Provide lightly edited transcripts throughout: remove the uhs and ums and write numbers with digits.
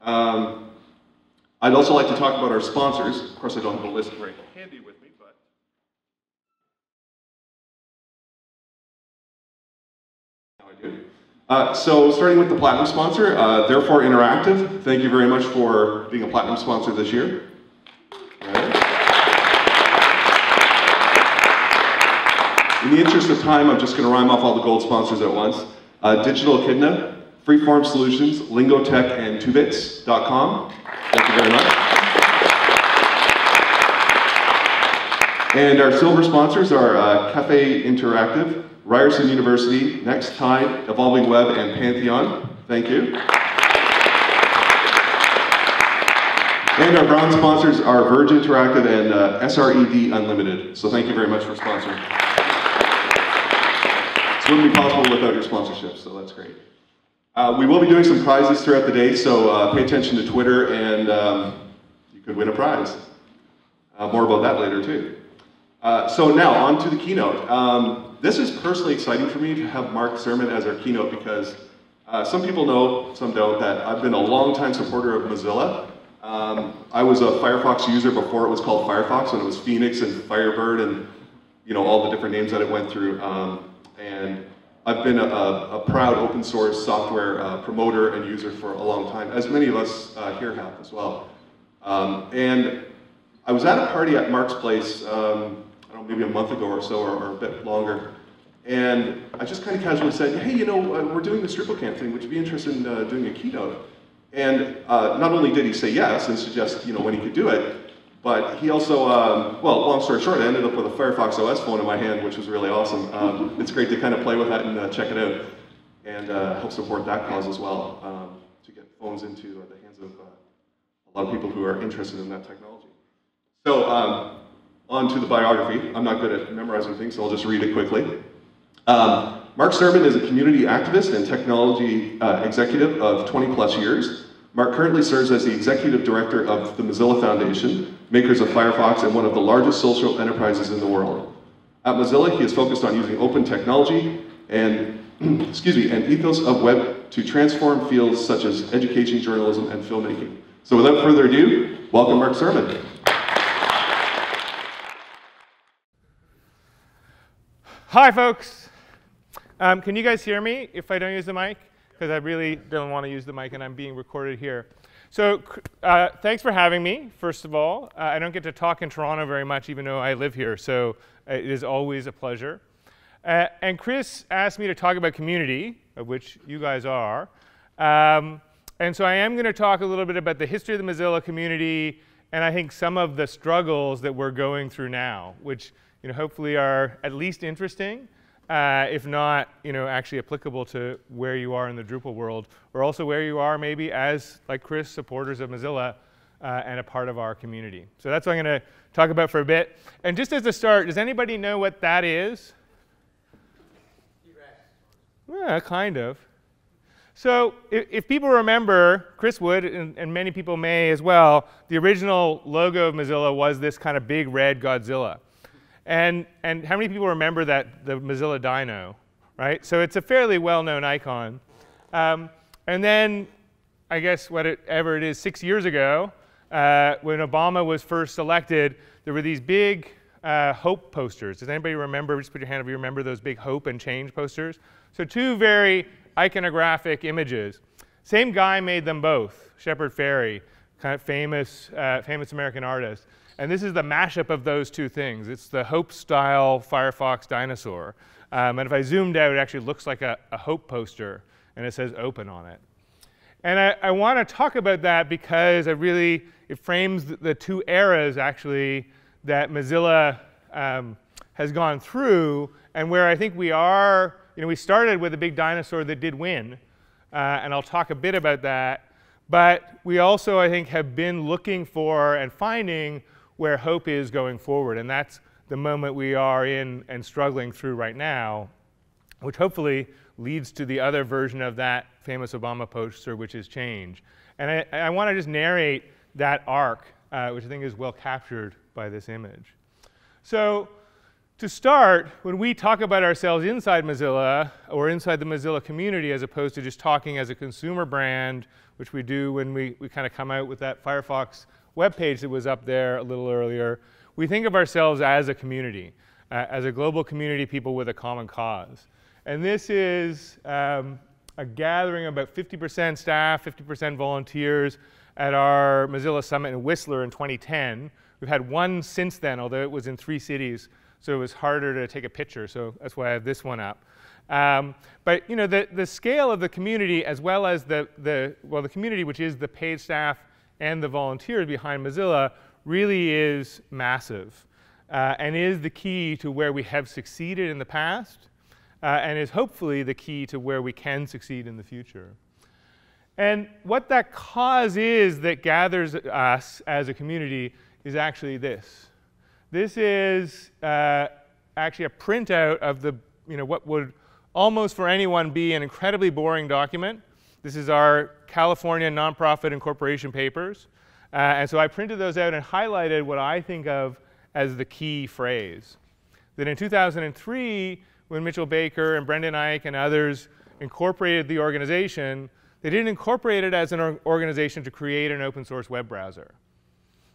I'd also like to talk about our sponsors. Of course, I don't have a list very handy with me, but now I do. So starting with the Platinum sponsor, Therefore Interactive. Thank you very much for being a Platinum sponsor this year. In the interest of time, I'm just going to rhyme off all the gold sponsors at once. Digital Echidna, Freeform Solutions, Lingotech, and Tubits.com. Thank you very much. And our silver sponsors are Cafe Interactive, Ryerson University, Next Tide, Evolving Web, and Pantheon. Thank you. And our bronze sponsors are Verge Interactive and SRED Unlimited. So thank you very much for sponsoring. This wouldn't be possible without your sponsorship, so that's great. We will be doing some prizes throughout the day, so pay attention to Twitter and you could win a prize. More about that later too. So now, on to the keynote. This is personally exciting for me to have Mark Surman as our keynote because some people know, some don't, that I've been a long-time supporter of Mozilla. I was a Firefox user before it was called Firefox, when it was Phoenix and Firebird and all the different names that it went through. And I've been a proud open source software promoter and user for a long time, as many of us here have as well. And I was at a party at Mark's place, I don't know, maybe a month ago or so, or a bit longer. And I just kind of casually said, hey, we're doing this Drupal camp thing. Would you be interested in doing a keynote? And not only did he say yes and suggest when he could do it, but he also, well, long story short, I ended up with a Firefox OS phone in my hand, which was really awesome. It's great to kind of play with that and check it out, and help support that cause as well, to get phones into the hands of a lot of people who are interested in that technology. So, on to the biography. I'm not good at memorizing things, so I'll just read it quickly. Mark Surman is a community activist and technology executive of 20 plus years. Mark currently serves as the executive director of the Mozilla Foundation, makers of Firefox and one of the largest social enterprises in the world. At Mozilla, he is focused on using open technology and, and ethos of web to transform fields such as education, journalism, and filmmaking. So without further ado, welcome Mark Surman. Hi, folks. Can you guys hear me if I don't use the mic? Because I really don't want to use the mic, and I'm being recorded here. So thanks for having me, first of all. I don't get to talk in Toronto very much, even though I live here, so it is always a pleasure. And Chris asked me to talk about community, of which you guys are. And so I am going to talk a little bit about the history of the Mozilla community, and I think some of the struggles that we're going through now, which hopefully are at least interesting. If not, actually applicable to where you are in the Drupal world, or also where you are maybe as, like Chris, supporters of Mozilla and a part of our community. So that's what I'm going to talk about for a bit. And just as a start, does anybody know what that is? Yeah, kind of. So if people remember, Chris would, and many people may as well, the original logo of Mozilla was this kind of big red Godzilla. And how many people remember the Mozilla Dino, right? So it's a fairly well-known icon. And then, I guess whatever it is, 6 years ago, when Obama was first elected, there were these big hope posters. Does anybody remember? Just put your hand if you remember those big hope and change posters. So two very iconographic images. Same guy made them both, Shepard Fairey, kind of famous American artist. And this is the mashup of those two things. It's the Hope-style Firefox dinosaur. And if I zoomed out, it actually looks like a Hope poster, and it says open on it. And I want to talk about that because it frames the two eras, actually, that Mozilla has gone through, and where I think we are. We started with a big dinosaur that did win, and I'll talk a bit about that. But we also, I think, have been looking for and finding where hope is going forward. And that's the moment we are in and struggling through right now, which hopefully leads to the other version of that famous Obama poster, which is change. And I want to just narrate that arc, which I think is well captured by this image. So To start, when we talk about ourselves inside Mozilla or inside the Mozilla community, as opposed to just talking as a consumer brand, which we do when we kind of come out with that Firefox web page that was up there a little earlier, we think of ourselves as a community, as a global community, people with a common cause. And this is a gathering of about 50% staff, 50% volunteers at our Mozilla Summit in Whistler in 2010. We've had one since then, although it was in 3 cities. So it was harder to take a picture, so that's why I have this one up. But you know, the scale of the community, as well as the community, which is the paid staff and the volunteers behind Mozilla, really is massive and is the key to where we have succeeded in the past and is hopefully the key to where we can succeed in the future. And what that cause is that gathers us as a community is actually this. This is actually a printout of the, what would almost for anyone be an incredibly boring document. This is our California nonprofit incorporation papers. And so I printed those out and highlighted what I think of as the key phrase. That in 2003, when Mitchell Baker and Brendan Eich and others incorporated the organization, they didn't incorporate it as an organization to create an open source web browser.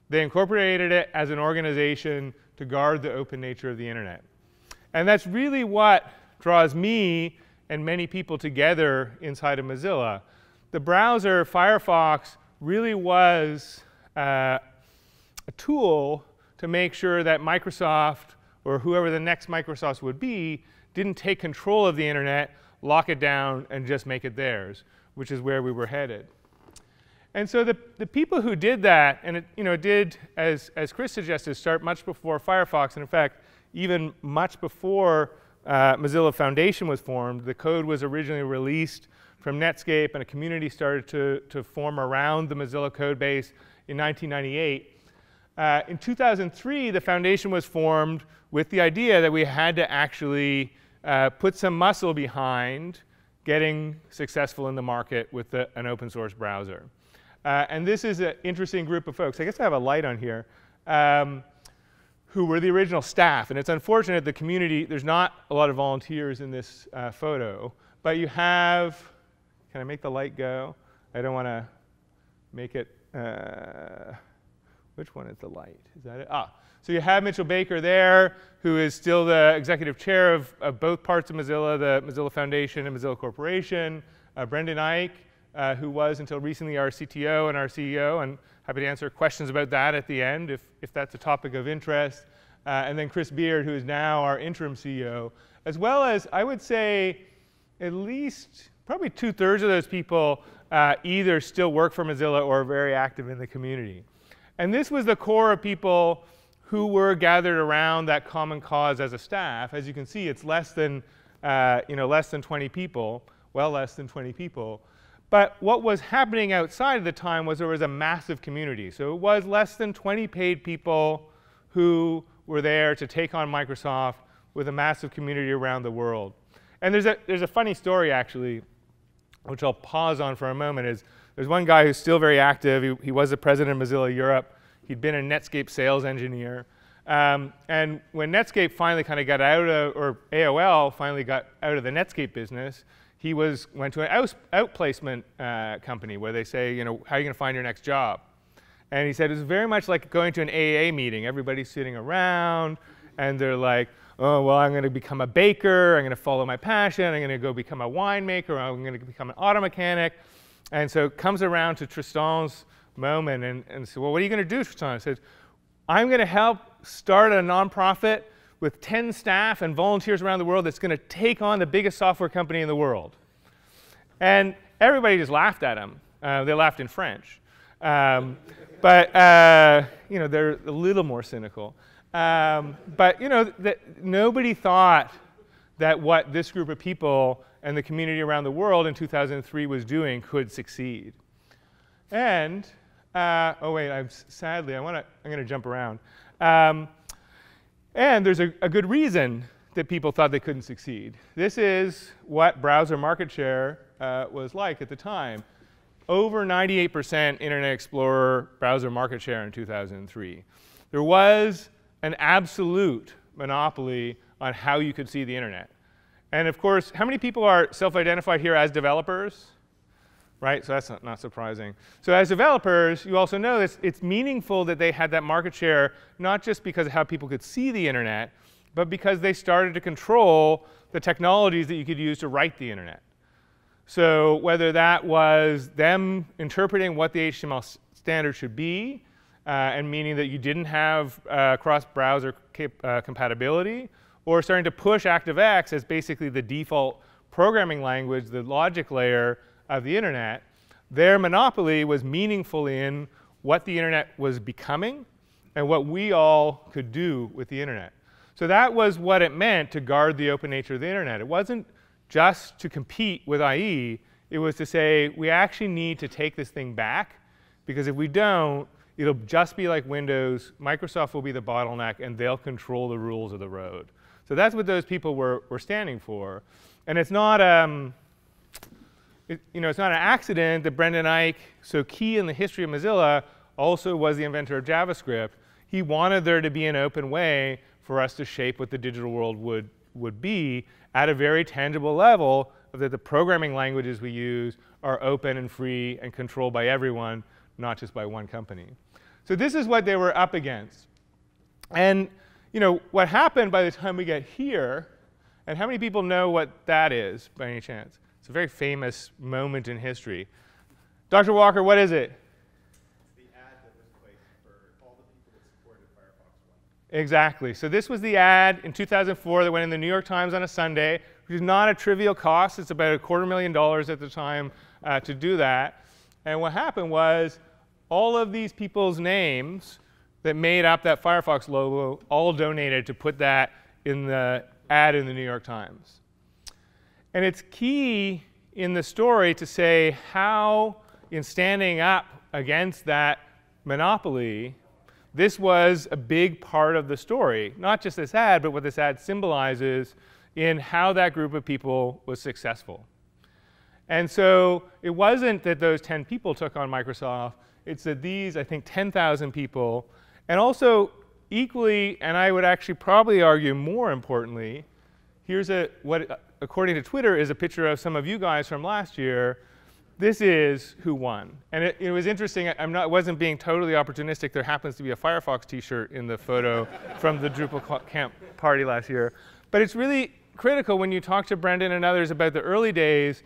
They incorporated it as an organization to guard the open nature of the internet. And that's really what draws me and many people together inside of Mozilla. The browser, Firefox, really was a tool to make sure that Microsoft, or whoever the next Microsoft would be, didn't take control of the internet, lock it down, and just make it theirs, which is where we were headed. And so the people who did that, and it did, as Chris suggested, start much before Firefox, and in fact, even much before Mozilla Foundation was formed. The code was originally released from Netscape, and a community started to form around the Mozilla code base in 1998. In 2003, the foundation was formed with the idea that we had to actually put some muscle behind getting successful in the market with an open source browser. And this is an interesting group of folks. I guess I have a light on here, who were the original staff. And it's unfortunate the community, there's not a lot of volunteers in this photo. But you have, can I make the light go? I don't want to make it, which one is the light? Is that it? Ah, so you have Mitchell Baker there, who is still the executive chair of both parts of Mozilla, the Mozilla Foundation and Mozilla Corporation. Brendan Eich, who was until recently our CTO and our CEO, and happy to answer questions about that at the end if that's a topic of interest. And then Chris Beard, who is now our interim CEO, as well as, I would say, at least probably 2/3 of those people either still work for Mozilla or are very active in the community. And this was the core of people who were gathered around that common cause as a staff. As you can see, it's less than 20 people, well less than 20 people. But what was happening outside of the time was there was a massive community. So it was less than 20 paid people who were there to take on Microsoft with a massive community around the world. And there's a funny story, actually, which I'll pause on for a moment. Is there's one guy who's still very active. He was the president of Mozilla Europe. He'd been a Netscape sales engineer. And when Netscape finally kind of got out of, or AOL finally got out of the Netscape business, he went to an outplacement company where they say, how are you going to find your next job? And he said it was very much like going to an AA meeting. Everybody's sitting around, and they're like, oh, well, I'm going to become a baker. I'm going to follow my passion. I'm going to go become a winemaker. Or I'm going to become an auto mechanic. And so it comes around to Tristan's moment and said, well, what are you going to do, Tristan? He said, I'm going to help start a nonprofit with 10 staff and volunteers around the world that's going to take on the biggest software company in the world. And everybody just laughed at him. They laughed in French. But they're a little more cynical. But nobody thought that what this group of people and the community around the world in 2003 was doing could succeed. And, oh wait, sadly, I'm going to jump around. And there's a good reason that people thought they couldn't succeed. This is what browser market share was like at the time. Over 98% Internet Explorer browser market share in 2003. There was an absolute monopoly on how you could see the internet. And of course, how many people are self-identified here as developers? Right, so that's not surprising. So as developers, you also know that it's meaningful that they had that market share, not just because of how people could see the internet, but because they started to control the technologies that you could use to write the internet. So whether that was them interpreting what the HTML standard should be, and meaning that you didn't have cross-browser compatibility, or starting to push ActiveX as basically the default programming language, the logic layer of the internet, their monopoly was meaningful in what the internet was becoming and what we all could do with the internet. So that was what it meant to guard the open nature of the internet. It wasn't just to compete with IE. It was to say, we actually need to take this thing back, because if we don't, it'll just be like Windows. Microsoft will be the bottleneck, and they'll control the rules of the road. So that's what those people were standing for. And it's not, it's not an accident that Brendan Eich, so key in the history of Mozilla, also was the inventor of JavaScript. He wanted there to be an open way for us to shape what the digital world would be at a very tangible level, that the programming languages we use are open and free and controlled by everyone, not just by one company. So this is what they were up against. And what happened by the time we get here, and how many people know what that is by any chance? It's a very famous moment in history. Dr. Walker, what is it? It's the ad that was placed for all the people that supported Firefox 1. Exactly. So this was the ad in 2004 that went in the New York Times on a Sunday, which is not a trivial cost. It's about $250,000 at the time to do that. And what happened was all of these people's names that made up that Firefox logo all donated to put that in the ad in the New York Times. And it's key in the story to say how, in standing up against that monopoly, this was a big part of the story. Not just this ad, but what this ad symbolizes in how that group of people was successful. And so it wasn't that those 10 people took on Microsoft. It's that these, I think, 10,000 people, and also equally, and I would actually probably argue more importantly, here's what, according to Twitter, is a picture of some of you guys from last year. This is who won. And it was interesting. I wasn't being totally opportunistic. There happens to be a Firefox T-shirt in the photo from the Drupal camp party last year. But it's really critical when you talk to Brendan and others about the early days.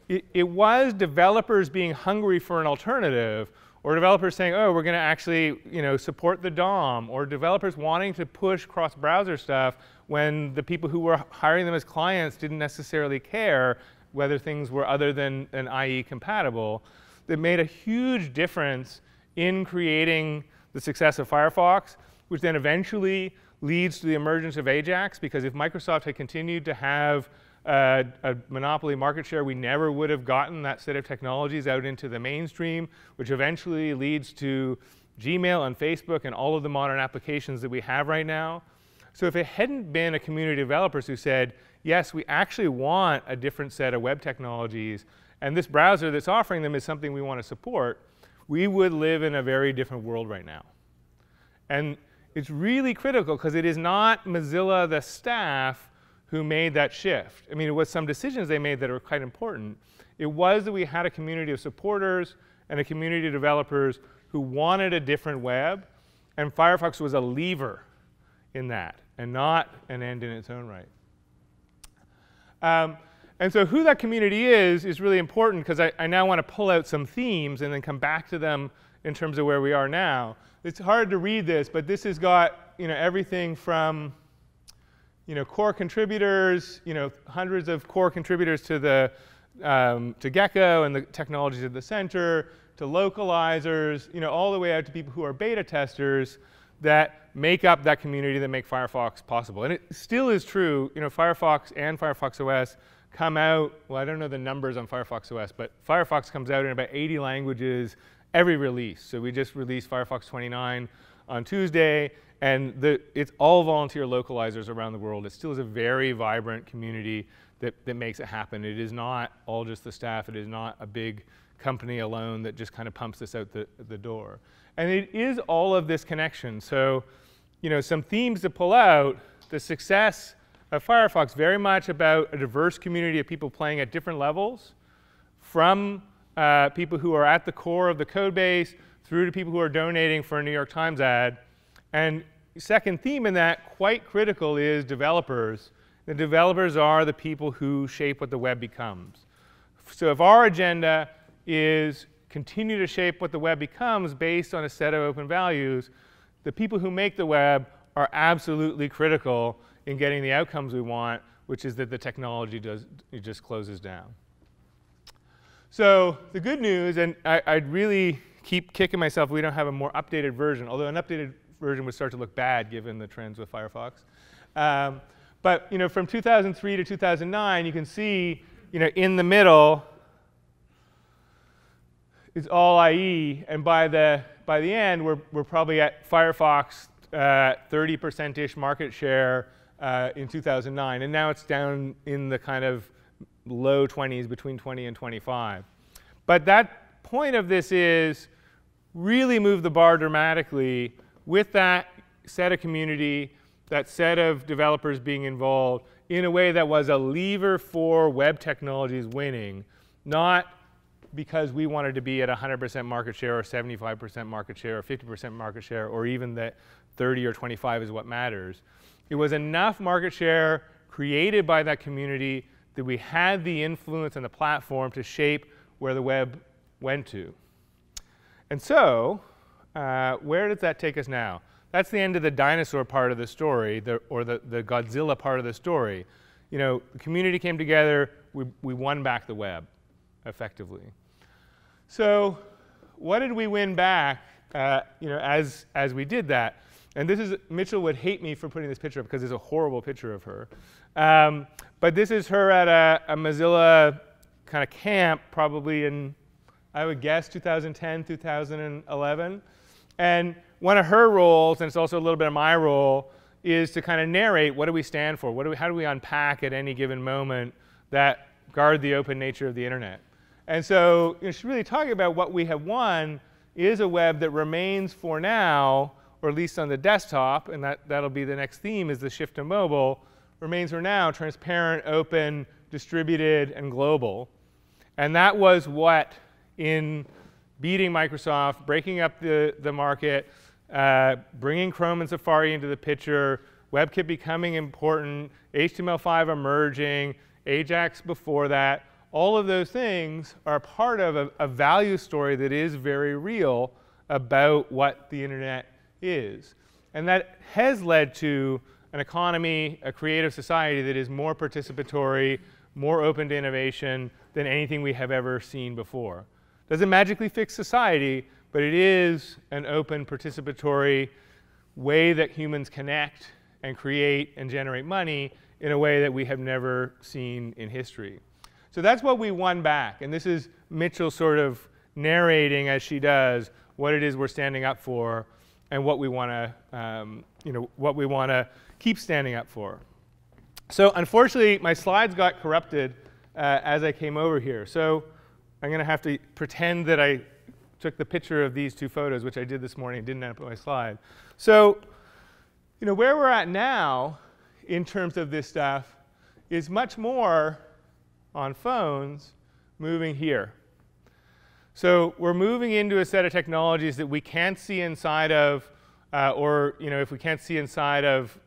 It was developers being hungry for an alternative, or developers saying, oh, we're going to actually support the DOM, or developers wanting to push cross-browser stuff when the people who were hiring them as clients didn't necessarily care whether things were other than IE compatible. That made a huge difference in creating the success of Firefox, which then eventually leads to the emergence of Ajax, because if Microsoft had continued to have a monopoly market share, we never would have gotten that set of technologies out into the mainstream, which eventually leads to Gmail and Facebook and all of the modern applications that we have right now. So if it hadn't been a community of developers who said, yes, we actually want a different set of web technologies, and this browser that's offering them is something we want to support, we would live in a very different world right now. And it's really critical, because it is not Mozilla, the staff, who made that shift. I mean, it was some decisions they made that are quite important. It was that we had a community of supporters and a community of developers who wanted a different web, and Firefox was a lever in that, and not an end in its own right. And so who that community is really important, because I now want to pull out some themes and then come back to them in terms of where we are now. It's hard to read this, but this has got everything from core contributors, hundreds of core contributors to the to Gecko and the technologies at the center, to localizers, all the way out to people who are beta testers that make up that community that make Firefox possible. And it still is true. Firefox and Firefox OS come out. Well, I don't know the numbers on Firefox OS, but Firefox comes out in about 80 languages every release. So we just released Firefox 29 on Tuesday. And it's all volunteer localizers around the world. It still is a very vibrant community that makes it happen. It is not all just the staff. It is not a big company alone that just kind of pumps this out the door. And it is all of this connection. So some themes to pull out. the success of Firefox very much about a diverse community of people playing at different levels, from people who are at the core of the code base through to people who are donating for a New York Times ad. And second theme in that, quite critical, is developers. The developers are the people who shape what the web becomes. So if our agenda is continue to shape what the web becomes based on a set of open values, the people who make the web are absolutely critical in getting the outcomes we want, which is that the technology just closes down. So the good news, and I'd really keep kicking myself if we don't have a more updated version, although an updated version would start to look bad given the trends with Firefox. But from 2003 to 2009, you can see in the middle is all IE, and by the end, we're probably at Firefox 30%-ish market share in 2009, and now it's down in the kind of low 20s, between 20 and 25. But that point of this is really move the bar dramatically with that set of community, that set of developers being involved in a way that was a lever for web technologies winning, not because we wanted to be at 100% market share or 75% market share or 50% market share, or even that 30 or 25 is what matters. It was enough market share created by that community that we had the influence and the platform to shape where the web went to. And so where does that take us now? That's the end of the dinosaur part of the story, or the Godzilla part of the story. The community came together, we won back the web, effectively. So what did we win back as we did that? And this is, Mitchell would hate me for putting this picture up because it's a horrible picture of her. But this is her at a Mozilla kind of camp, probably in, I would guess, 2010, 2011. And one of her roles, and it's also a little bit of my role, is to kind of narrate what do we stand for? How do we unpack at any given moment that guard the open nature of the internet? And so she's really talking about what we have won is a web that remains for now, or at least on the desktop, and that'll be the next theme, is the shift to mobile, remains for now transparent, open, distributed, and global. And that was what, in beating Microsoft, breaking up the market, bringing Chrome and Safari into the picture, WebKit becoming important, HTML5 emerging, Ajax before that, all of those things are part of a value story that is very real about what the internet is. And that has led to an economy, a creative society that is more participatory, more open to innovation than anything we have ever seen before. Doesn't magically fix society, but it is an open, participatory way that humans connect and create and generate money in a way that we have never seen in history. So that's what we won back. And this is Mitchell sort of narrating, as she does, what it is we're standing up for and what we want to keep standing up for. So unfortunately, my slides got corrupted as I came over here. So I'm going to have to pretend that I took the picture of these two photos, which I did this morning, didn't end up on my slide. So where we're at now in terms of this stuff is much more on phones moving here. So we're moving into a set of technologies that we can't see inside of, or if we can't see inside of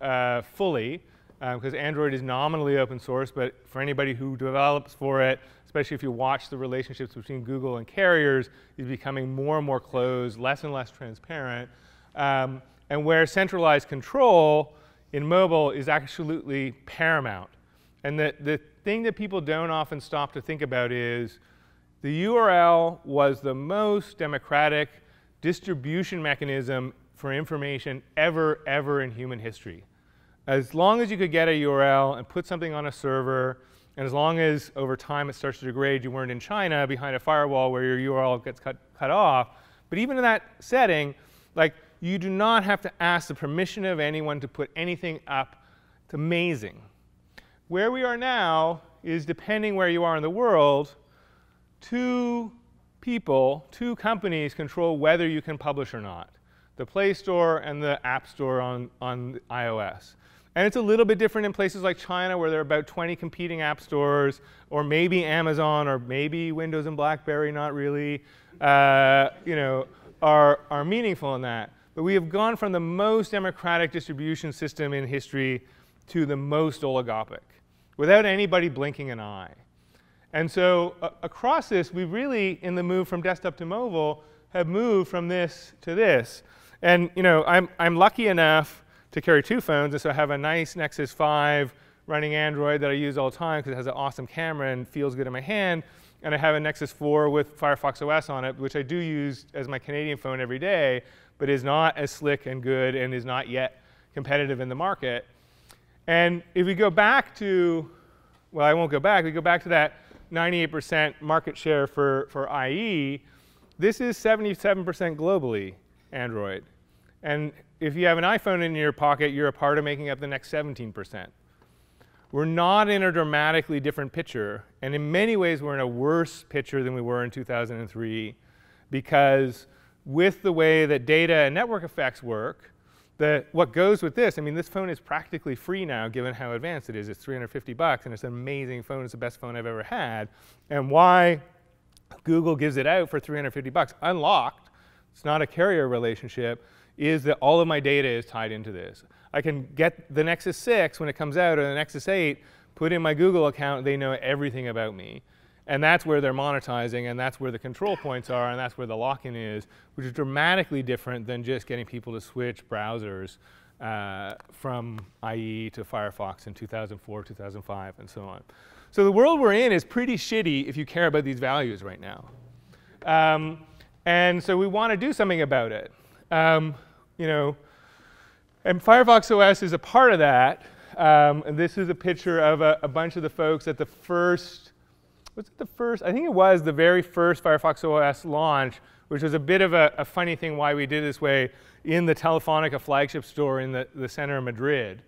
fully, because Android is nominally open source, but for anybody who develops for it, especially if you watch the relationships between Google and carriers, is becoming more and more closed, less and less transparent, and where centralized control in mobile is absolutely paramount. And the thing that people don't often stop to think about is the URL was the most democratic distribution mechanism for information ever in human history. As long as you could get a URL and put something on a server, and as long as over time it starts to degrade, you weren't in China behind a firewall where your URL gets cut off. But even in that setting, you do not have to ask the permission of anyone to put anything up. It's amazing. Where we are now is, depending where you are in the world, two companies control whether you can publish or not. The Play Store and the App Store on iOS. And it's a little bit different in places like China, where there are about 20 competing app stores, or maybe Amazon, or maybe Windows and BlackBerry, not really, you know, are meaningful in that. But we have gone from the most democratic distribution system in history to the most oligopic, without anybody blinking an eye. And so across this, we really, in the move from desktop to mobile, have moved from this to this. And you know, I'm lucky enough to carry 2 phones, and so I have a nice Nexus 5 running Android that I use all the time because it has an awesome camera and feels good in my hand. And I have a Nexus 4 with Firefox OS on it, which I do use as my Canadian phone every day, but is not as slick and good and is not yet competitive in the market. And if we go back to, well, I won't go back, we go back to that 98% market share for IE, this is 77% globally Android. And if you have an iPhone in your pocket, you're a part of making up the next 17%. We're not in a dramatically different picture. And in many ways, we're in a worse picture than we were in 2003, because with the way that data and network effects work, what goes with this, I mean, this phone is practically free now, given how advanced it is. It's $350, and it's an amazing phone. It's the best phone I've ever had. And why Google gives it out for $350, unlocked, it's not a carrier relationship, is that all of my data is tied into this. I can get the Nexus 6 when it comes out, or the Nexus 8, put in my Google account, they know everything about me. And that's where they're monetizing, and that's where the control points are, and that's where the lock-in is, which is dramatically different than just getting people to switch browsers from IE to Firefox in 2004, 2005, and so on. So the world we're in is pretty shitty if you care about these values right now. And so we want to do something about it. You know, and Firefox OS is a part of that. And this is a picture of a bunch of the folks at the first, was it the first? I think it was the very first Firefox OS launch, which was a bit of a funny thing why we did it this way in the Telefonica flagship store in the center of Madrid.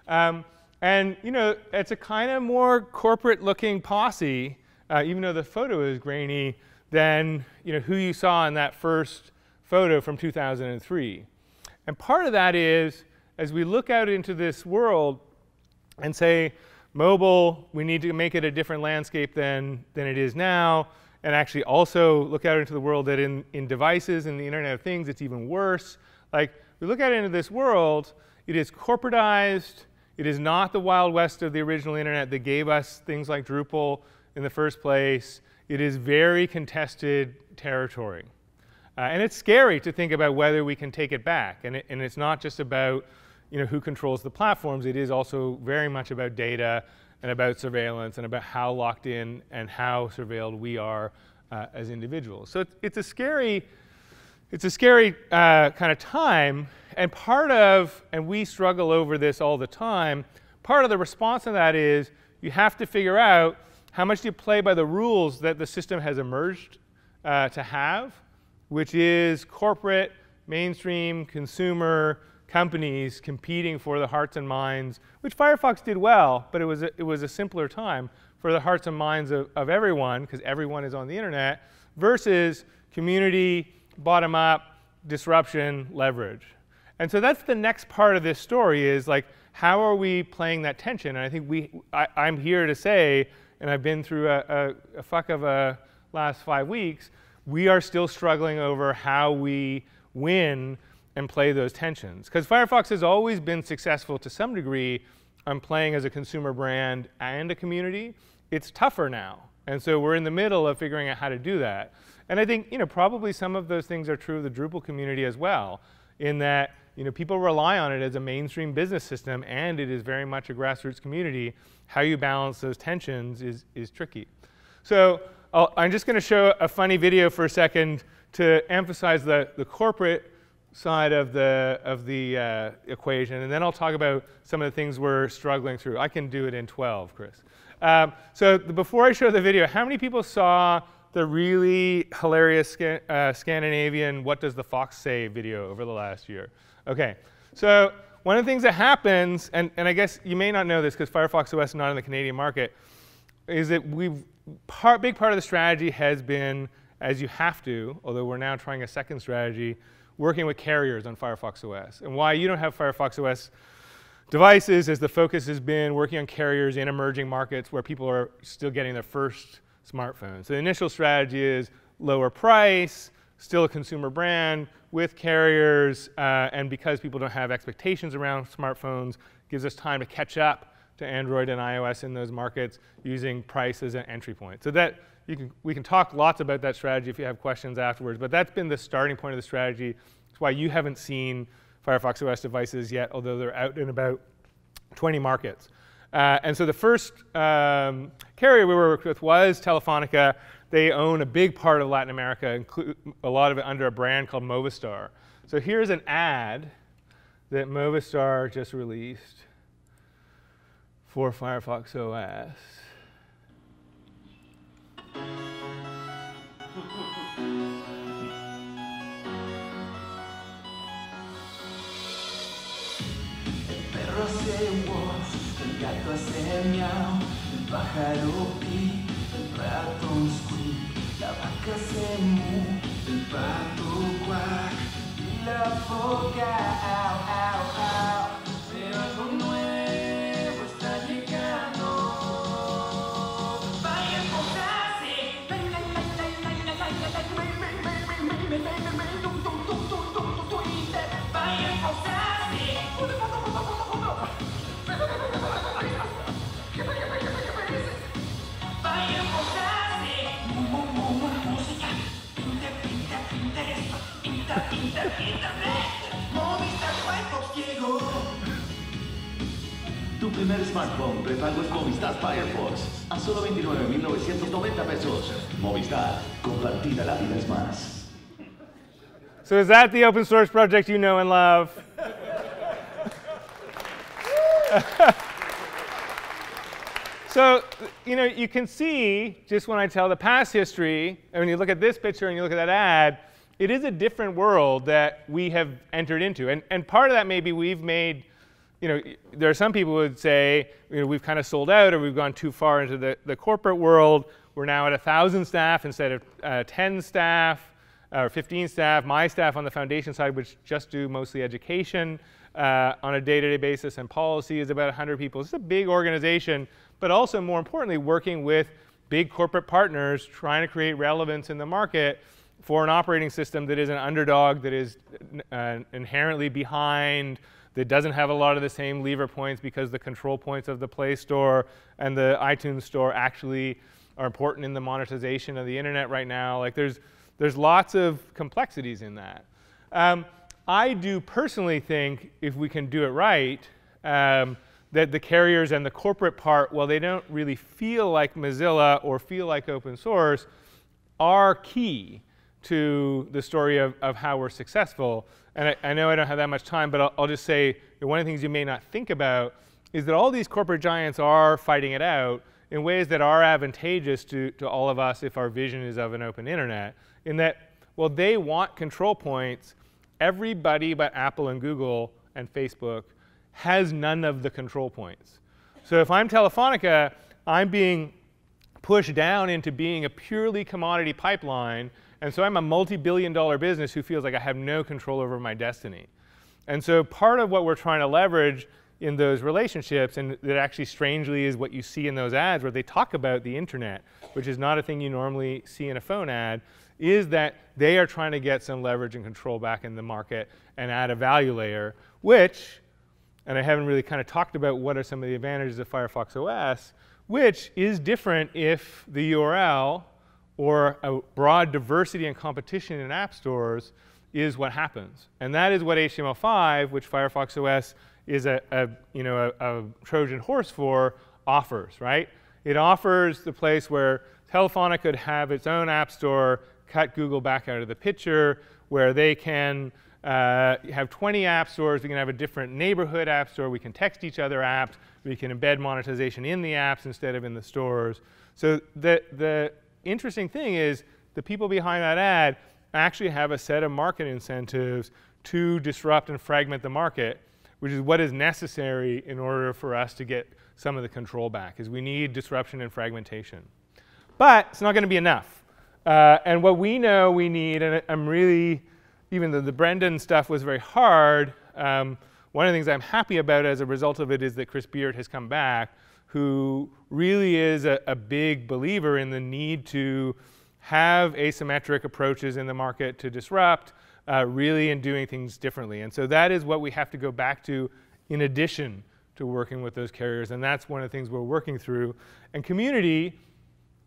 And you know, it's a kind of more corporate-looking posse, even though the photo is grainy, than you know, who you saw in that first photo from 2003. And part of that is, as we look out into this world and say, mobile, we need to make it a different landscape than it is now, and actually also look out into the world that in devices and the Internet of Things, it's even worse. Like, we look out into this world, it is corporatized, it is not the Wild West of the original Internet that gave us things like Drupal in the first place. It is very contested territory. And it's scary to think about whether we can take it back. And it's not just about you know, who controls the platforms. It is also very much about data and about surveillance and about how locked in and how surveilled we are as individuals. So it's a scary kind of time. And part of, and we struggle over this all the time, part of the response to that is you have to figure out how much do you play by the rules that the system has emerged to have, which is corporate, mainstream, consumer companies competing for the hearts and minds, which Firefox did well, but it was a simpler time for the hearts and minds of everyone, because everyone is on the internet, versus community, bottom-up, disruption, leverage. And so that's the next part of this story is like, how are we playing that tension? And I think I'm here to say, and I've been through a fuck of a last 5 weeks, we are still struggling over how we win and play those tensions. Because Firefox has always been successful to some degree on playing as a consumer brand and a community. It's tougher now. And so we're in the middle of figuring out how to do that. And I think probably some of those things are true of the Drupal community as well, in that people rely on it as a mainstream business system, and it is very much a grassroots community. How you balance those tensions is tricky. So I'm just going to show a funny video for a second to emphasize the corporate side of the equation, and then I'll talk about some of the things we're struggling through. I can do it in 12, Chris. So before I show the video, how many people saw the really hilarious Scandinavian "What Does the Fox Say" video over the last year? Okay, so one of the things that happens, and I guess you may not know this because Firefox OS is not in the Canadian market, is that big part of the strategy has been, as you have to, although we're now trying a second strategy, working with carriers on Firefox OS. And why you don't have Firefox OS Devices, as the focus has been working on carriers in emerging markets where people are still getting their first smartphones. So the initial strategy is lower price, still a consumer brand with carriers, and because people don't have expectations around smartphones, gives us time to catch up to Android and iOS in those markets using price as an entry point. So that we can talk lots about that strategy if you have questions afterwards, but that's been the starting point of the strategy. That's why you haven't seen Firefox OS devices yet, although they're out in about 20 markets. And so the first carrier we worked with was Telefonica. They own a big part of Latin America, a lot of it under a brand called Movistar. So here's an ad that Movistar just released for Firefox OS. perro hace wof, el gato hace miau, el pájaro pi, el ratón squeak, la vaca hace mu, el pato quack y la foca au, au, au. Pero algo nuevo está llegando. Firefox hace Firefox hace. Música, Internet, Movistar Firefox llegó. Tu primer smartphone prepago es Movistar Firefox a solo 29.990 pesos. Movistar, compartida la vida es más. So is that the open source project you know and love? So, you can see, just when I tell the past history, and when you look at this picture and you look at that ad, it is a different world that we have entered into. And part of that maybe we've made, there are some people who would say, we've kind of sold out or we've gone too far into the corporate world. We're now at 1,000 staff instead of 10 staff or 15 staff. My staff on the foundation side, which just do mostly education on a day-to-day basis, and policy is about 100 people. It's a big organization, but also more importantly, working with big corporate partners trying to create relevance in the market for an operating system that is an underdog, that is inherently behind, that doesn't have a lot of the same lever points because the control points of the Play Store and the iTunes Store actually are important in the monetization of the internet right now. Like there's lots of complexities in that. I do personally think if we can do it right, that the carriers and the corporate part, while they don't really feel like Mozilla or feel like open source, are key to the story of how we're successful. And I know I don't have that much time, but I'll just say one of the things you may not think about is that all these corporate giants are fighting it out in ways that are advantageous to all of us if our vision is of an open internet, in that, well, they want control points. Everybody but Apple and Google and Facebook has none of the control points. So if I'm Telefonica, I'm being pushed down into being a purely commodity pipeline, and so I'm a multi-billion-dollar business who feels like I have no control over my destiny. And so part of what we're trying to leverage in those relationships, and that actually strangely is what you see in those ads where they talk about the internet, which is not a thing you normally see in a phone ad, is that they are trying to get some leverage and control back in the market and add a value layer, which, and I haven't really kind of talked about what are some of the advantages of Firefox OS, which is different if the URL or a broad diversity and competition in app stores is what happens. And that is what HTML5, which Firefox OS is a Trojan horse for, offers, right? It offers the place where Telefonica could have its own app store, cut Google back out of the picture, where they can have 20 app stores. We can have a different neighborhood app store. We can text each other apps. We can embed monetization in the apps instead of in the stores. So the interesting thing is the people behind that ad actually have a set of market incentives to disrupt and fragment the market, which is what is necessary in order for us to get some of the control back, is we need disruption and fragmentation. But it's not going to be enough. And what we know we need, and I'm really, even though the Brendan stuff was very hard, one of the things I'm happy about as a result of it is that Chris Beard has come back, who really is a big believer in the need to have asymmetric approaches in the market to disrupt, really in doing things differently. And so that is what we have to go back to in addition to working with those carriers. And that's one of the things we're working through. And community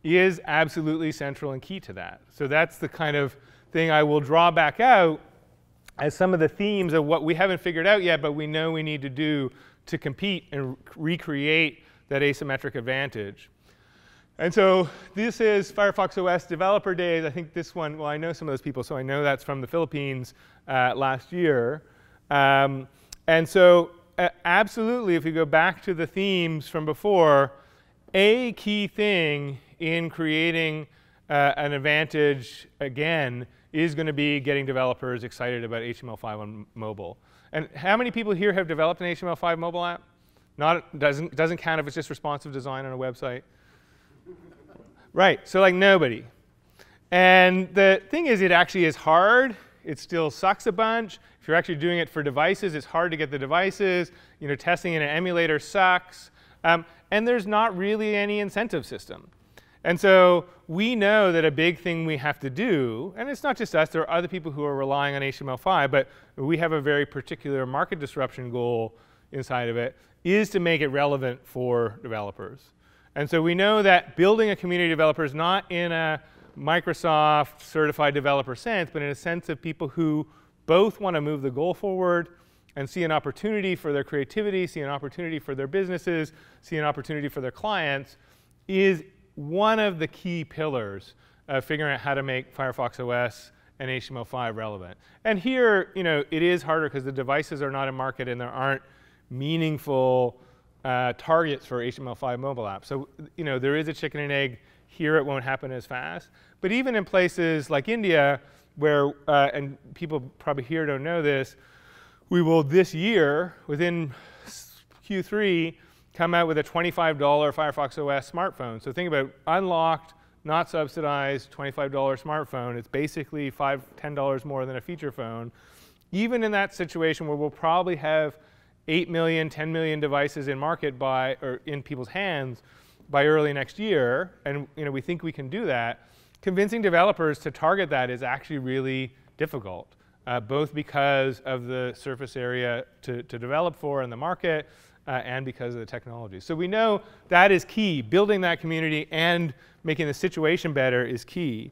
is absolutely central and key to that. So that's the kind of thing I will draw back out as some of the themes of what we haven't figured out yet, but we know we need to do to compete and recreate that asymmetric advantage. And so this is Firefox OS Developer Days. I think this one, well, I know some of those people, so I know that's from the Philippines last year. And so absolutely, if you go back to the themes from before, a key thing in creating an advantage, again, is going to be getting developers excited about HTML5 on mobile. And how many people here have developed an HTML5 mobile app? Doesn't count if it's just responsive design on a website. Right, so like nobody. And the thing is, it actually is hard. It still sucks a bunch. If you're actually doing it for devices, it's hard to get the devices. You know, testing in an emulator sucks. And there's not really any incentive system. And so we know that a big thing we have to do, and it's not just us, there are other people who are relying on HTML5, but we have a very particular market disruption goal inside of it, is to make it relevant for developers. And so we know that building a community of developers, not in a Microsoft certified developer sense, but in a sense of people who both want to move the goal forward and see an opportunity for their creativity, see an opportunity for their businesses, see an opportunity for their clients, is one of the key pillars of figuring out how to make Firefox OS and HTML5 relevant. And here, you know, it is harder because the devices are not in market and there aren't meaningful targets for HTML5 mobile apps. So, you know, there is a chicken and egg. Here it won't happen as fast. But even in places like India, where, and people probably here don't know this, we will this year, within Q3, come out with a $25 Firefox OS smartphone. So think about unlocked, not subsidized, $25 smartphone. It's basically $5, $10 more than a feature phone. Even in that situation where we'll probably have 8 million, 10 million devices in market by, or in people's hands by early next year, and you know, we think we can do that, convincing developers to target that is actually really difficult, both because of the surface area to develop for in the market and because of the technology. So we know that is key. Building that community and making the situation better is key.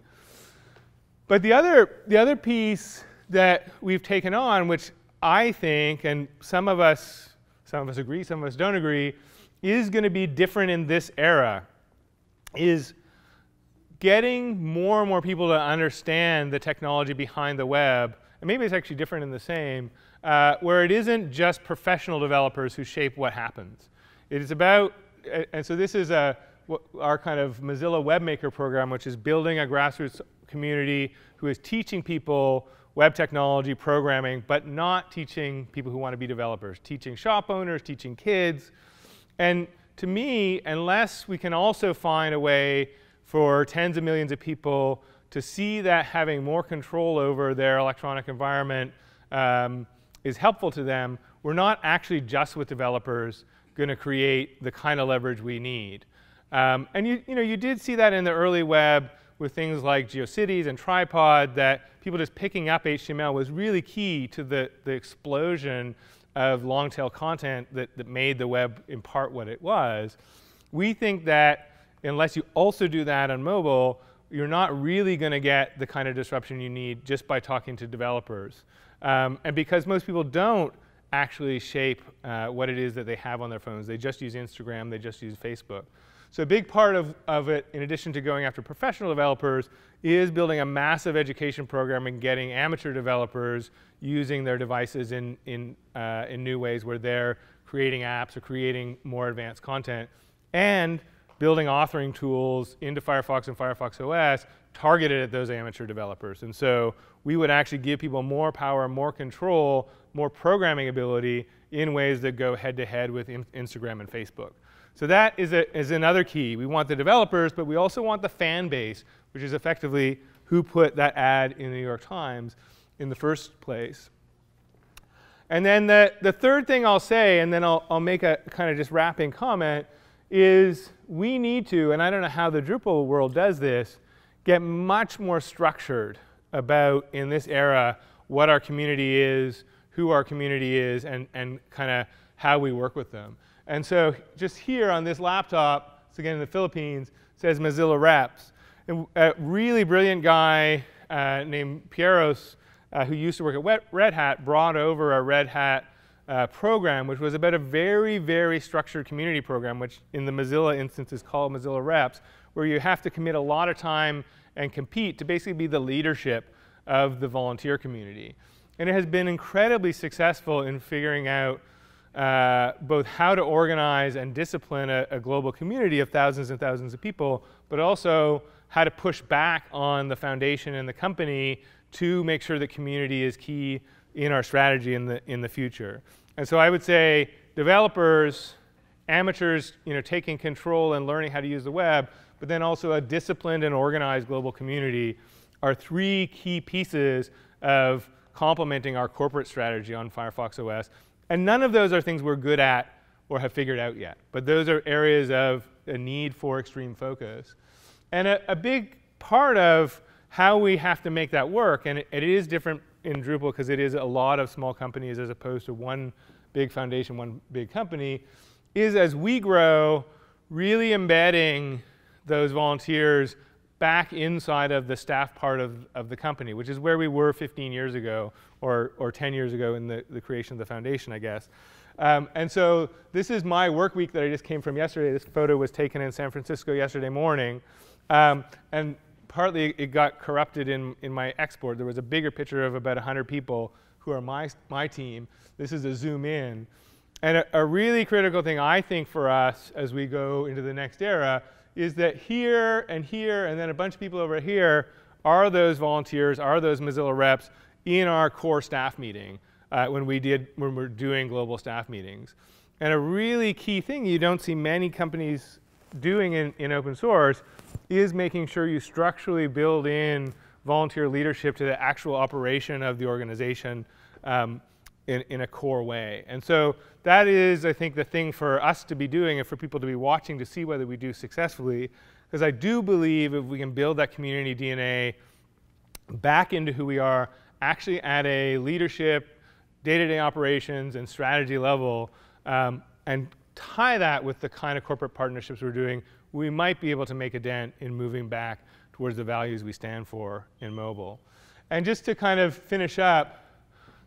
But the other piece that we've taken on, which I think, and some of us agree, some of us don't agree, is going to be different in this era, is getting more and more people to understand the technology behind the web. And maybe it's actually different in the same, where it isn't just professional developers who shape what happens. It is about, and so this is our kind of Mozilla WebMaker program, which is building a grassroots community who is teaching people web technology, programming, but not teaching people who want to be developers, teaching shop owners, teaching kids. And to me, unless we can also find a way for tens of millions of people to see that having more control over their electronic environment is helpful to them, we're not actually just with developers going to create the kind of leverage we need. And you did see that in the early web with things like GeoCities and Tripod, that people just picking up HTML was really key to the explosion of long-tail content that made the web in part what it was. We think that unless you also do that on mobile, you're not really going to get the kind of disruption you need just by talking to developers. And because most people don't actually shape what it is that they have on their phones. They just use Instagram, they just use Facebook. So a big part of it, in addition to going after professional developers, is building a massive education program and getting amateur developers using their devices in new ways where they're creating apps or creating more advanced content, and building authoring tools into Firefox and Firefox OS targeted at those amateur developers. And so we would actually give people more power, more control, more programming ability in ways that go head-to-head with Instagram and Facebook. So that is another key. We want the developers, but we also want the fan base, which is effectively who put that ad in the New York Times in the first place. And then the third thing I'll say, and then I'll make a kind of just wrapping comment, is we need to, and I don't know how the Drupal world does this, get much more structured about, in this era, what our community is, who our community is, and kind of how we work with them. And so just here on this laptop, it's again in the Philippines, says Mozilla Reps. And a really brilliant guy named Pieros, who used to work at Red Hat, brought over a Red Hat program, which was about a very, very structured community program, which in the Mozilla instance is called Mozilla Reps, where you have to commit a lot of time and compete to basically be the leadership of the volunteer community. And it has been incredibly successful in figuring out both how to organize and discipline a global community of thousands and thousands of people, but also how to push back on the foundation and the company to make sure that community is key in our strategy in the future. And so I would say developers, amateurs, taking control and learning how to use the web, but then also a disciplined and organized global community are three key pieces of complementing our corporate strategy on Firefox OS. And none of those are things we're good at or have figured out yet. But those are areas of a need for extreme focus. And a big part of how we have to make that work, and it is different in Drupal because it is a lot of small companies as opposed to one big foundation, one big company, is as we grow, really embedding those volunteers back inside of the staff part of the company, which is where we were 15 years ago or 10 years ago in the creation of the foundation, I guess. And so this is my work week that I just came from yesterday. This photo was taken in San Francisco yesterday morning. And partly it got corrupted in my export. There was a bigger picture of about 100 people who are my team. This is a zoom in. And a really critical thing, I think, for us as we go into the next era is that here, and then a bunch of people over here are those volunteers, are those Mozilla reps in our core staff meeting when we're doing global staff meetings. And a really key thing you don't see many companies doing in open source is making sure you structurally build in volunteer leadership to the actual operation of the organization in a core way. And so that is, I think, the thing for us to be doing and for people to be watching to see whether we do successfully. Because I do believe if we can build that community DNA back into who we are, actually at a leadership, day-to-day operations, and strategy level, and tie that with the kind of corporate partnerships we're doing, we might be able to make a dent in moving back towards the values we stand for in mobile. And just to kind of finish up,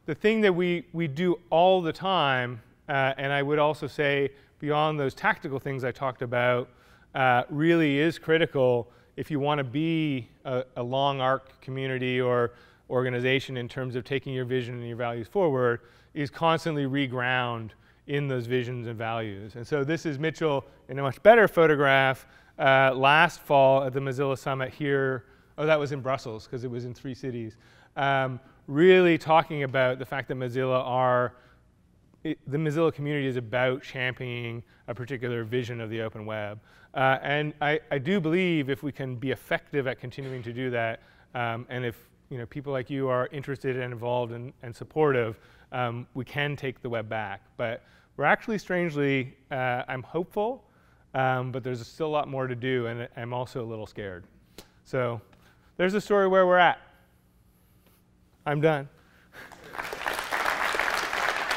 the thing that we do all the time, and I would also say beyond those tactical things I talked about, really is critical if you want to be a long arc community or organization in terms of taking your vision and your values forward, is constantly reground in those visions and values. And so this is Mitchell in a much better photograph last fall at the Mozilla Summit here. Oh, that was in Brussels because it was in 3 cities. Really talking about the fact that the Mozilla community is about championing a particular vision of the open web. And I do believe if we can be effective at continuing to do that, and if people like you are interested and involved and supportive, we can take the web back. But we're actually, strangely, I'm hopeful, but there's still a lot more to do, and I'm also a little scared. So there's a story where we're at. I'm done.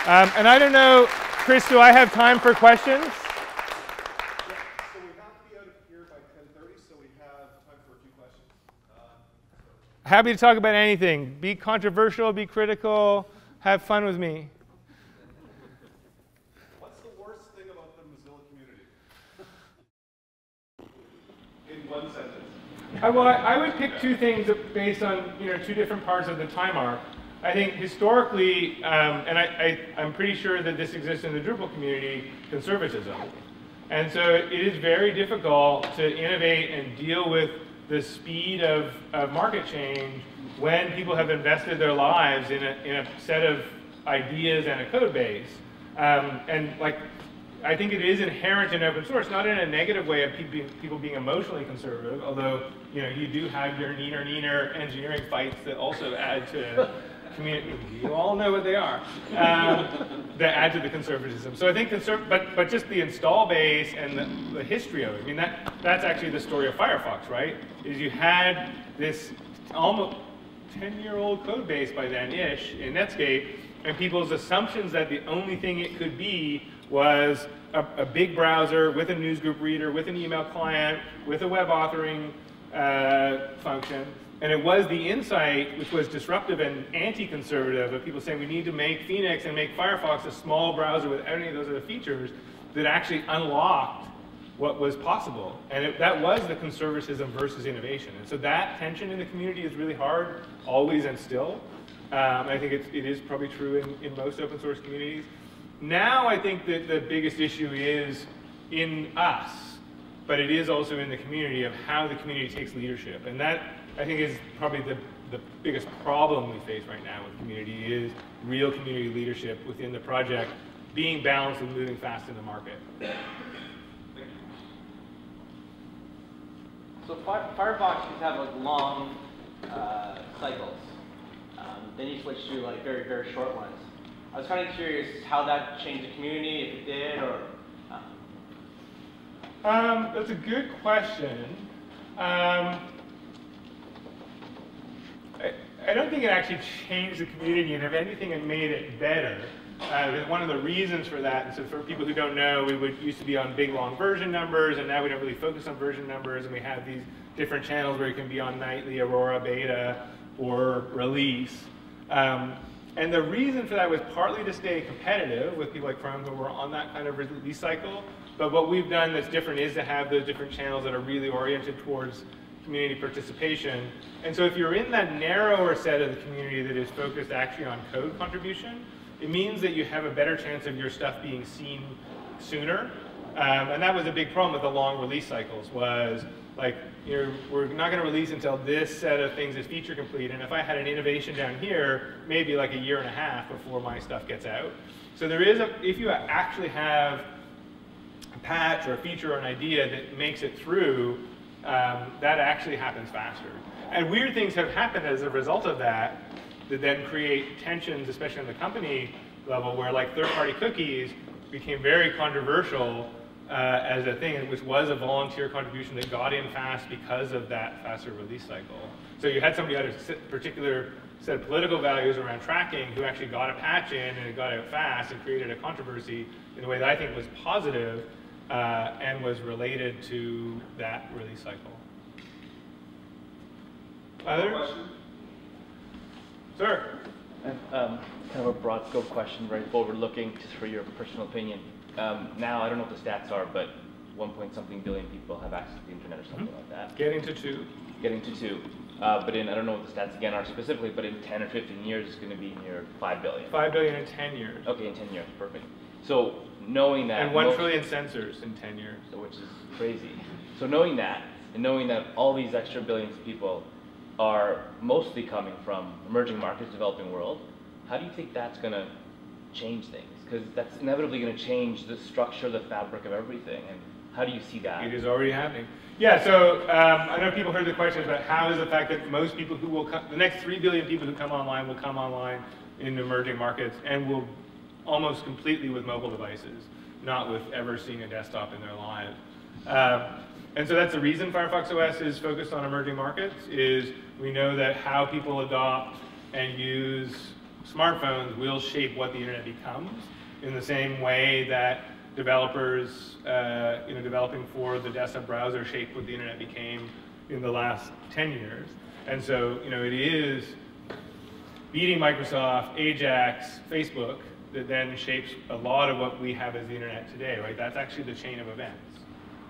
And I don't know, Chris, do I have time for questions? Yeah, so we have to be out of here by 10:30, so we have time for a few questions. Happy to talk about anything. Be controversial, be critical, have fun with me. What's the worst thing about the Mozilla community? In one sentence. Well, I would pick 2 things based on 2 different parts of the time arc. I think historically, and I'm pretty sure that this exists in the Drupal community, conservatism. And so it is very difficult to innovate and deal with the speed of market change when people have invested their lives in a set of ideas and a code base. And like, I think it is inherent in open source, not in a negative way of people being emotionally conservative, although you do have your neener engineering fights that also add to community, you all know what they are, that add to the conservatism. So I think, but just the install base and the history of it, I mean, that's actually the story of Firefox, right? Is you had this almost 10-year-old code base by then-ish in Netscape, and people's assumptions that the only thing it could be was a big browser with a newsgroup reader, with an email client, with a web authoring function. And it was the insight, which was disruptive and anti-conservative, of people saying we need to make Phoenix and make Firefox a small browser without any of those other features, that actually unlocked what was possible. And that was the conservatism versus innovation. And so that tension in the community is really hard, always and still. I think it is probably true in most open source communities. Now I think that the biggest issue is in us, but it is also in the community of how the community takes leadership. And that, I think, is probably the biggest problem we face right now with community, is real community leadership within the project being balanced and moving fast in the market. So Firefox used to have like long cycles. Then you switched to like very, very short ones. I was kind of curious how that changed the community, if it did, or... That's a good question. I don't think it actually changed the community, and if anything, it made it better. One of the reasons for that, and so for people who don't know, we used to be on big, long version numbers, and now we don't really focus on version numbers, and we have these different channels where you can be on nightly, Aurora, beta, or release. And the reason for that was partly to stay competitive with people like Chrome who were on that kind of release cycle. But what we've done that's different is to have those different channels that are really oriented towards community participation. And so if you're in that narrower set of the community that is focused actually on code contribution, it means that you have a better chance of your stuff being seen sooner. And that was a big problem with the long release cycles, was like, we're not going to release until this set of things is feature complete. And if I had an innovation down here, maybe like a year and a half before my stuff gets out. So there is if you actually have a patch or a feature or an idea that makes it through, that actually happens faster. And weird things have happened as a result of that then create tensions, especially on the company level, where like third-party cookies became very controversial as a thing, which was a volunteer contribution that got in fast because of that faster release cycle. So you had somebody who had a particular set of political values around tracking who actually got a patch in and it got out fast and created a controversy in a way that I think was positive and was related to that release cycle. Others? Sir? Kind of a broad scope question, very forward looking, just for your personal opinion. Now, I don't know what the stats are, but 1-point-something billion people have access to the internet or something like that. Getting to 2. Getting to 2. But I don't know what the stats again are specifically, but in 10 or 15 years, it's going to be near 5 billion. 5 billion in 10 years. Okay, in 10 years, perfect. So knowing that... And 1 trillion sensors in 10 years. Which is crazy. So knowing that, and knowing that all these extra billions of people are mostly coming from emerging markets, developing world, how do you think that's going to change things? Because that's inevitably going to change the structure, the fabric of everything. And how do you see that? It is already happening. Yeah, so I know people heard the questions about how is the fact that most people who will come, the next 3 billion people who come online will come online in emerging markets and will almost completely with mobile devices, not with ever seeing a desktop in their lives. And so that's the reason Firefox OS is focused on emerging markets, is we know that how people adopt and use smartphones will shape what the internet becomes, in the same way that developers developing for the desktop browser shaped what the internet became in the last 10 years. And so it is beating Microsoft, Ajax, Facebook that then shapes a lot of what we have as the internet today, right? That's actually the chain of events.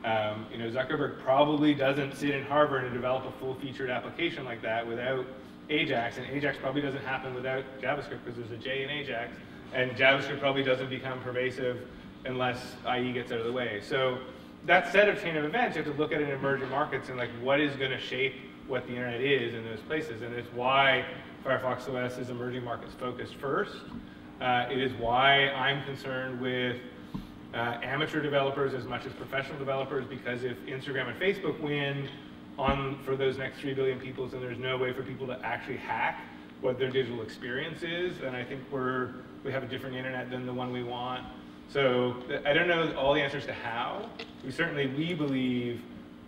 Zuckerberg probably doesn't sit in Harvard and develop a full-featured application like that without Ajax, and Ajax probably doesn't happen without JavaScript because there's a J in Ajax, and JavaScript probably doesn't become pervasive unless IE gets out of the way. So that set of chain of events, you have to look at it in emerging markets and like what is going to shape what the internet is in those places, and it's why Firefox OS is emerging markets focused first. It is why I'm concerned with amateur developers as much as professional developers, because if Instagram and Facebook win for those next 3 billion people, then there's no way for people to actually hack what their digital experience is, then I think we have a different internet than the one we want. So I don't know all the answers to how. We believe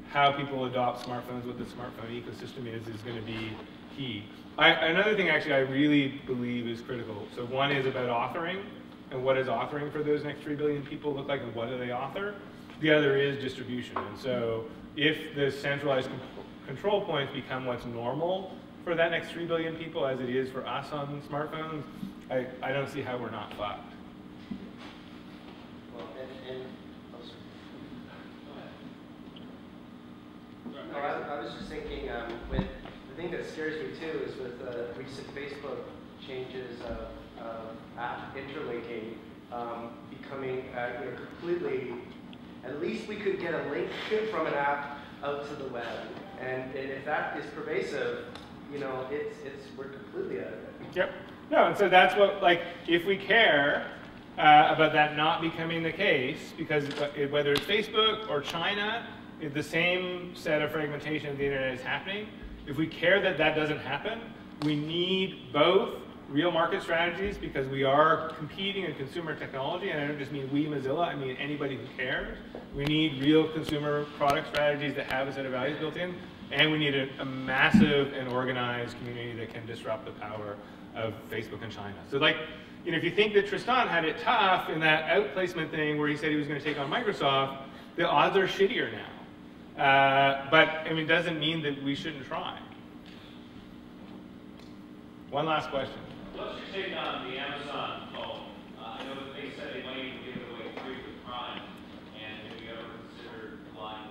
how people adopt smartphones, what the smartphone ecosystem is going to be key. Another thing actually I really believe is critical. So one is about authoring, and what does authoring for those next 3 billion people look like, and what do they author? The other is distribution. And so if the centralized control points become what's normal for that next 3 billion people, as it is for us on smartphones, I don't see how we're not fucked. Well, no, I was just thinking, with the thing that scares me too is with recent Facebook changes of app interlinking becoming completely. At least we could get a link from an app out to the web, and if that is pervasive, we're completely out of it. Yep. No, and so that's what, if we care about that not becoming the case, because whether it's Facebook or China, the same set of fragmentation of the internet is happening. If we care that that doesn't happen, we need both real market strategies, because we are competing in consumer technology, and I don't just mean we Mozilla, I mean anybody who cares. We need real consumer product strategies that have a set of values built in, and we need a massive and organized community that can disrupt the power of Facebook and China. So if you think that Tristan had it tough in that outplacement thing where he said he was going to take on Microsoft, the odds are shittier now. But it doesn't mean that we shouldn't try. One last question. What's your take on the Amazon phone? I know that they said they might even give it away free with Prime, and have you ever considered applying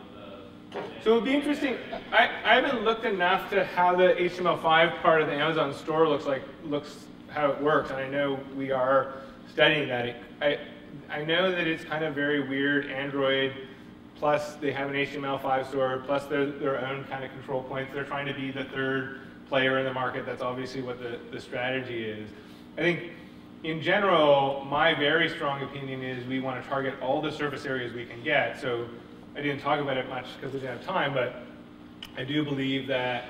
with the... So it would be interesting. I haven't looked enough to how the HTML5 part of the Amazon store looks how it works, and I know we are studying that. I know that it's kind of very weird. Android, plus they have an HTML5 store, plus their own kind of control points. They're trying to be the third player in the market. That's obviously what the strategy is. I think, in general, my very strong opinion is we want to target all the surface areas we can get. So I didn't talk about it much because we didn't have time, but I do believe that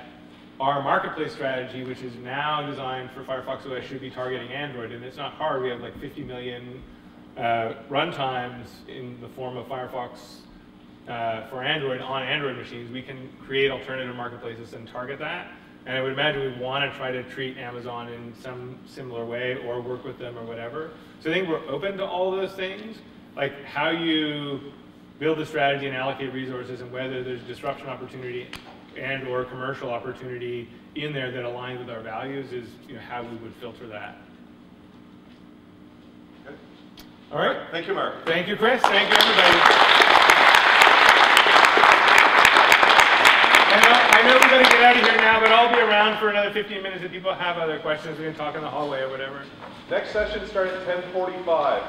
our marketplace strategy, which is now designed for Firefox OS, should be targeting Android. And it's not hard. We have 50 million runtimes in the form of Firefox for Android on Android machines. We can create alternative marketplaces and target that. And I would imagine we want to try to treat Amazon in some similar way or work with them or whatever. So I think we're open to all those things. Like how you build a strategy and allocate resources, and whether there's disruption opportunity and or commercial opportunity in there that aligns with our values is how we would filter that. Okay. All right. Thank you, Mark. Thank you, Chris. Thank you, everybody. I know we're going to get out of here now, but I'll be around for another 15 minutes if people have other questions. We can talk in the hallway or whatever. Next session starts at 10:45.